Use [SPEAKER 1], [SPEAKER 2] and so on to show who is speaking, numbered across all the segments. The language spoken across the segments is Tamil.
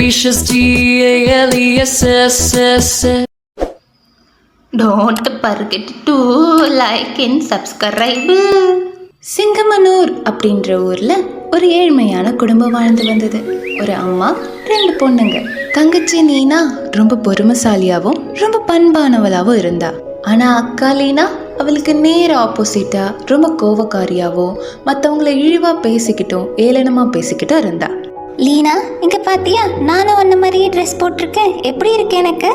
[SPEAKER 1] VHSTALESSS.
[SPEAKER 2] Don't forget to like and subscribe. சிங்கமனூர் அப்படின்ற ஊர்ல ஒரு ஏழ்மையான குடும்பம் வாழ்ந்து வந்தது. ஒரு அம்மா, 2 பொண்ணுங்க. தங்கச்சி நீனா ரொம்ப பொறுமைசாலியாவும் ரொம்ப பண்பானவளாவும் இருந்தா. ஆனா அக்கா லீனா அவளுக்கு நேர ஆப்போசிட்டா ரொம்ப கோவக்காரியாவும் மற்றவங்களை இழிவா பேசிக்கிட்டும் ஏளனமா பேசிக்கிட்டும் இருந்தா. லீனா, இங்க பாத்தியா, நானும் அந்த மாதிரியே ட்ரெஸ் போட்டிருக்கேன். எப்படி இருக்கு எனக்கு?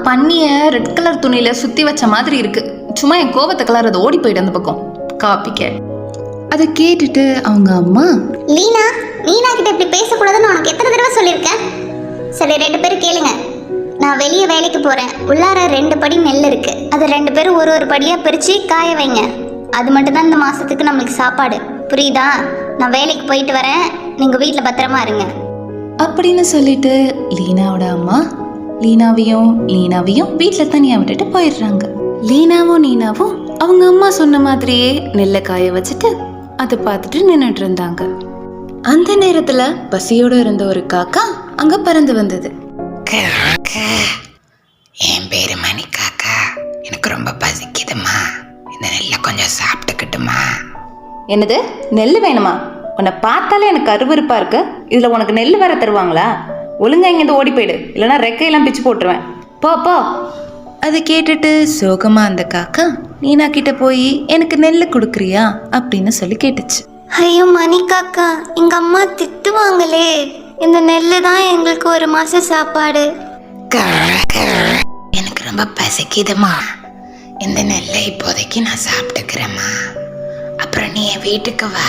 [SPEAKER 2] பண்ணிய ரெட் கலர் துணியில சுத்தி வச்ச மாதிரி இருக்கு. சும்மா என் கோவத்தை கலர் அதை ஓடி போயிட்டு அந்த பக்கம் காப்பிக்க. அதை கேட்டுட்டு அவங்க அம்மா,
[SPEAKER 3] லீனா கிட்ட இப்படி பேசக்கூடாதுன்னு உனக்கு எத்தனை தடவை சொல்லியிருக்கேன்? சரி, 2 பேரும் கேளுங்க. நான் வெளியே வேலைக்கு போறேன். உள்ளார 2 படி நெல் இருக்கு. அதை 2 பேரும் ஒரு படியா பிரிச்சு காய வைங்க. அது மட்டும்தான் இந்த மாசத்துக்கு நம்மளுக்கு சாப்பாடு. புரியுதா? நான் வேலைக்கு போயிட்டு வரேன். நீங்க வீட்டில் பத்திரமா இருங்க
[SPEAKER 2] அப்படின்னு சொல்லிட்டு லீனாவோட அம்மா லீனாவையும் வீட்டில் தனியா விட்டுட்டு போயிடுறாங்க. நீனாவும் அவங்க அம்மா சொன்ன மாதிரியே நெல்லை காய வச்சுட்டு அதை பார்த்துட்டு நின்றுட்டு இருந்தாங்க. அந்த நேரத்துல பசியோட இருந்த ஒரு காக்கா அங்க பறந்து வந்தது.
[SPEAKER 4] என் பேரு மணி காக்கா. எனக்கு ரொம்ப பசிக்குதுமா. இந்த நெல்லை கொஞ்சம் சாப்பிட்டுக்கிட்டுமா.
[SPEAKER 2] என்னது, நெல் வேணுமா? உன்னை பார்த்தாலே எனக்கு அருவருப்பா இருக்கு. இதுல உனக்கு நெல் வேற தருவாங்களா? ஒழுங்கா இங்கேருந்து ஓடி போயிடு, இல்லைன்னா ரெக்கையெல்லாம் பிச்சு போட்டுருவேன். போ போ. அதை கேட்டுட்டு சோகமா அந்த காக்கா நீனா கிட்ட போய் எனக்கு நெல் கொடுக்குறியா அப்படின்னு சொல்லி கேட்டுச்சு.
[SPEAKER 3] ஐயோ மணி காக்கா, எங்க அம்மா திட்டுவாங்களே. இந்த நெல்லு தான் எங்களுக்கு 1 மாசம் சாப்பாடு.
[SPEAKER 4] எனக்கு ரொம்ப பசிக்குதுமா. இந்த நெல்லை இப்போதைக்கு நான் சாப்பிட்டுக்கிறேம்மா. அப்புறம் நீ என் வீட்டுக்கு வா,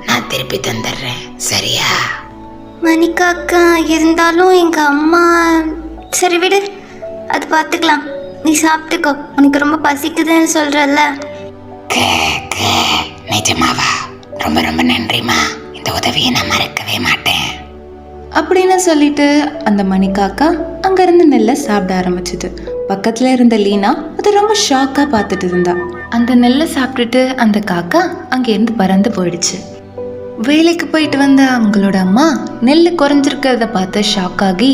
[SPEAKER 4] நான் திருப்பி தந்துடுறேன். சரியா?
[SPEAKER 3] மணி காக்கா, இருந்தாலும் எங்க அம்மா. சரி விடு, அது பார்த்துக்கலாம். நீ சாப்பிட்டுக்கோ, உனக்கு ரொம்ப பசிக்குதுன்னு சொல்றல்ல.
[SPEAKER 4] நிஜமாவா? ரொம்ப ரொம்ப நன்றிம்மா. இந்த உதவியை நான் மறக்கவே மாட்டேன்
[SPEAKER 2] அப்படின்னு சொல்லிட்டு அந்த மணிக்காக்கா அங்கிருந்து நெல்லை சாப்பிட ஆரம்பிச்சுது. பக்கத்துல இருந்த லீனா அது ரொம்ப ஷாக்கா பார்த்துட்டு இருந்தா. அந்த நெல்லை சாப்பிட்டுட்டு அந்த காக்கா அங்கேருந்து பறந்து போயிடுச்சு. வேலைக்கு போயிட்டு வந்த அவங்களோட அம்மா நெல் குறைஞ்சிருக்கிறத பார்த்து ஷாக் ஆகி,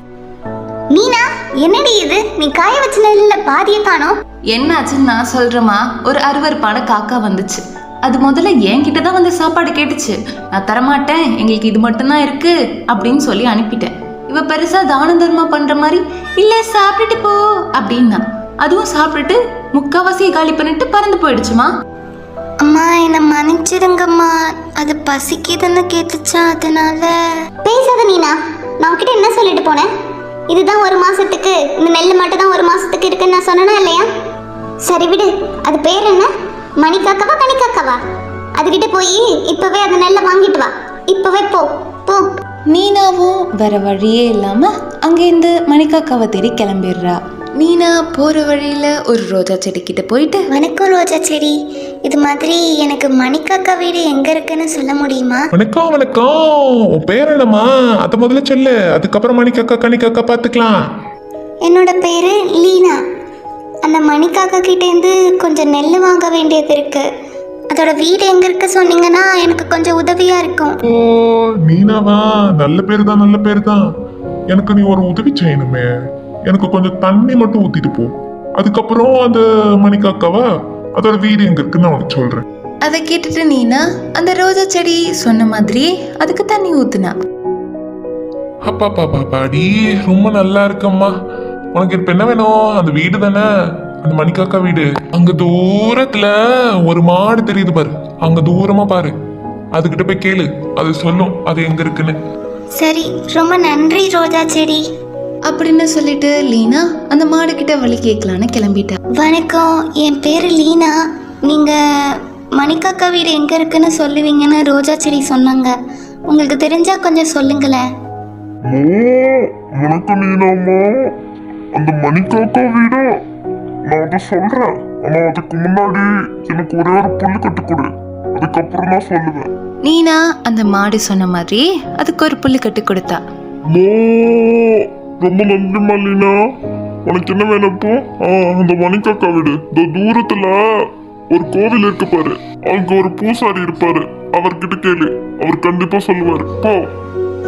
[SPEAKER 3] நீனா, என்னடி இது? நீ காய வச்ச நெல்ல பாதியை காணோம்.
[SPEAKER 2] என்னாச்சுன்னு நான் சொல்றேமா. ஒரு அருவருப்பான காக்கா வந்துச்சு. அது முதல்ல என்கிட்ட தான் வந்து சாப்பாடு கேட்டுச்சு. நான் தரமாட்டேன், எங்களுக்கு இது மட்டும்தான் இருக்கு அப்படின்னு சொல்லி அனுப்பிட்டேன். இவ பெருசா தான தர்மா பண்ற மாதிரி, இல்ல சாப்பிட்டுட்டு போ அப்படின்னா அதுவும் சாப்பிட்டுட்டு முக்காவாசியை காலி பண்ணிட்டு பறந்து போயிடுச்சுமா.
[SPEAKER 3] அம்மா, என்னை மன்னிச்சிடுங்கம்மா. அது பசிக்குதுன்னு கேட்டுச்சா, அதனால. பேசாத நீனா, நான் உன்கிட்ட என்ன சொல்லிட்டு போனேன்? இதுதான் 1 மாசத்துக்கு, இந்த நெல் மட்டும் தான் 1 மாசத்துக்கு இருக்குன்னு நான் சொன்னேனா இல்லையா? சரி விடு, அது பேர் என்ன? மணிக்காக்காவா கனிக்காக்காவா? அதுகிட்ட போய் இப்பவே அந்த நெல்லை வாங்கிட்டு வா. இப்பவே போ போ.
[SPEAKER 2] நீனாவும் வேற வழியே இல்லாம அங்கேருந்து மணிக்காக்காவை தேடி கிளம்பிடுறா. நீனா போற வழியில ஒரு ரோஜா செடி கிட்ட போயிட்டு,
[SPEAKER 3] வணக்கம் ரோஜா செடி, இது மாதிரி எனக்கு மணிக்காக்கா வீடு எங்க இருக்குன்னு சொல்ல முடியுமா?
[SPEAKER 5] வணக்கம் வணக்கம். உன் பேர் என்னம்மா? அதை முதல்ல சொல்லு, அதுக்கப்புறம் மணிக்காக்கா கனிக்காக்கா பார்த்துக்கலாம்.
[SPEAKER 3] என்னோட பேரு லீனா. அந்த மணிக்காக்கா கிட்டேருந்து கொஞ்சம் நெல் வாங்க வேண்டியது இருக்கு. அதோட வீடு எங்க இருக்கு சொன்னீங்கன்னா எனக்கு கொஞ்சம் உதவியா இருக்கும்.
[SPEAKER 5] ஓ, நீனாவா? நல்ல பேர் தான், நல்ல பேர் தான். எனக்கு நீ ஒரு உதவி செய்யணுமே. எனக்கு கொஞ்சம் தண்ணி மட்டும் ஊத்திட்டு போ. அதுக்கப்புறம் அந்த மணிக்காக்காவா அதோட வீடு எங்க இருக்குன்னு நான் உனக்கு சொல்றேன்.
[SPEAKER 2] அதை கேட்டுட்டு நீனா அந்த ரோஜா செடி சொன்ன மாதிரியே அதுக்கு தண்ணி ஊத்துனா.
[SPEAKER 5] அப்பா பாப்பா பாடி, ரொம்ப நல்லா இருக்கம்மா. உனக்கு இப்ப என்ன வேணும்? அந்த வீடு தானே, அந்த மணிக்காக்கா வீடு. அங்க தூரத்துல ஒரு மாடு தெரியுது பாரு, அங்க தூரமா பாரு. அதுகிட்ட போய் கேளு, அது சொல்லும் அது எங்க இருக்குன்னு.
[SPEAKER 3] சரி, ரொம்ப நன்றி ரோஜா செடி
[SPEAKER 2] அப்படின்னு சொல்லிட்டு லீனா அந்த மாடு கிட்ட வழி கேட்கலான்னு கிளம்பிட்டா.
[SPEAKER 3] வணக்கம், என் பேரு லீனா. நீங்க மணிக்காக்கா வீடு எங்க இருக்குன்னு சொல்லுவீங்கன்னு ரோஜா செடி சொன்னாங்க. உங்களுக்கு தெரிஞ்சா கொஞ்சம் சொல்லுங்களேன்.
[SPEAKER 6] வணக்கம் நீனாம்மா. அந்த மணிக்காக்கா வீடு நான் அதை சொல்றேன். ஆனா அதுக்கு முன்னாடி எனக்கு ஒரே ஒரு புல்லு கட்டு கொடு, அதுக்கப்புறம் தான் சொல்லுவேன்.
[SPEAKER 2] நீனா அந்த மாடு சொன்ன மாதிரி அதுக்கு ஒரு புல்லு கட்டி கொடுத்தா.
[SPEAKER 6] ரொம்ப நன்றிம்மா லீனா. உனக்கு என்ன வேணும் இப்போ? அந்த மணிக்காக்கா வீடு தூரத்துல ஒரு கோவில் இருக்கு பாரு, அங்க ஒரு பூசாரி இருப்பாரு. அவர்கிட்ட கேளு, அவர் கண்டிப்பா சொல்லுவாரு. போ.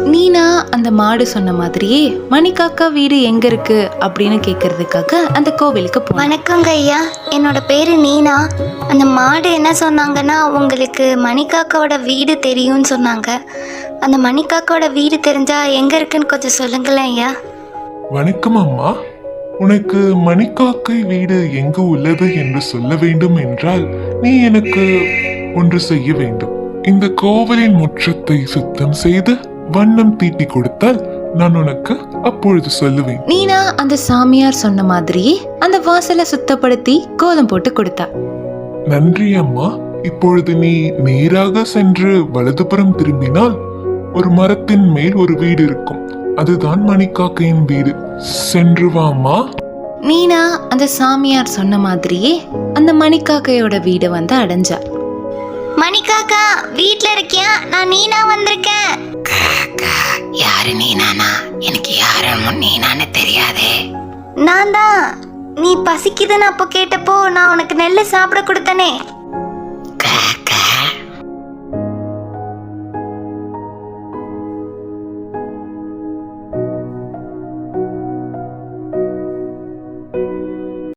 [SPEAKER 2] நீனா அந்த மாடு சொன்ன மாதிரியே மணிக்காக்கா வீடு எங்க இருக்கு அப்படின்னு கேட்கறதுக்காக அந்த கோவிலுக்கு போனா.
[SPEAKER 3] வணக்கங்க ஐயா, என்னோட பேரு நீனா. அந்த மாடு என்ன சொன்னாங்கன்னா உங்களுக்கு மணிக்காக்காவோட வீடு தெரியும்னு சொன்னாங்க. அந்த மணிக்காக்காவோட வீடு தெரிஞ்சா எங்க இருக்குன்னு கொஞ்சம் சொல்லுங்களேன் ஐயா.
[SPEAKER 5] வணக்கம் அம்மா. உனக்கு மணிக்காக்கை வீடு எங்கு உள்ளது என்று சொல்ல வேண்டும் என்றால் நீ எனக்கு ஒன்று செய்ய வேண்டும். இந்த கோவிலின் முற்றத்தை சுத்தம் செய்து வண்ணம் தீட்டி கொடுத்தால் நான் உனக்கு அப்பொழுது சொல்லுவேன்.
[SPEAKER 2] நீனா அந்த சாமியார் சொன்ன மாதிரியே அந்த வாசலை சுத்தப்படுத்தி கோலம் போட்டு கொடுத்தா.
[SPEAKER 5] நன்றி அம்மா. இப்பொழுது நீ நேராக சென்று வலதுபுறம் திரும்பினால் ஒரு மரத்தின் மேல் ஒரு வீடு இருக்கும். அதுதான் மணிக்காக்கையின் வீடு. சென்று வாமா.
[SPEAKER 2] நீனா அந்த சாமியார் சொன்ன மாதிரியே அந்த மணிக்காக்கையோட வீடு வந்து அடைஞ்சா.
[SPEAKER 3] மணிக்காக்கா வீட்ல இருக்கியா? நான் நீனா வந்திருக்கேன்.
[SPEAKER 4] காக்கா, யாரு நீனானா? எனக்கு யாரும் நீனான்னு தெரியாதே.
[SPEAKER 3] நான் தான். நீ பசிக்குதுன்னு அப்போ கேட்டப்போ நான் உனக்கு நெல்லு சாப்பிட கொடுத்தனே.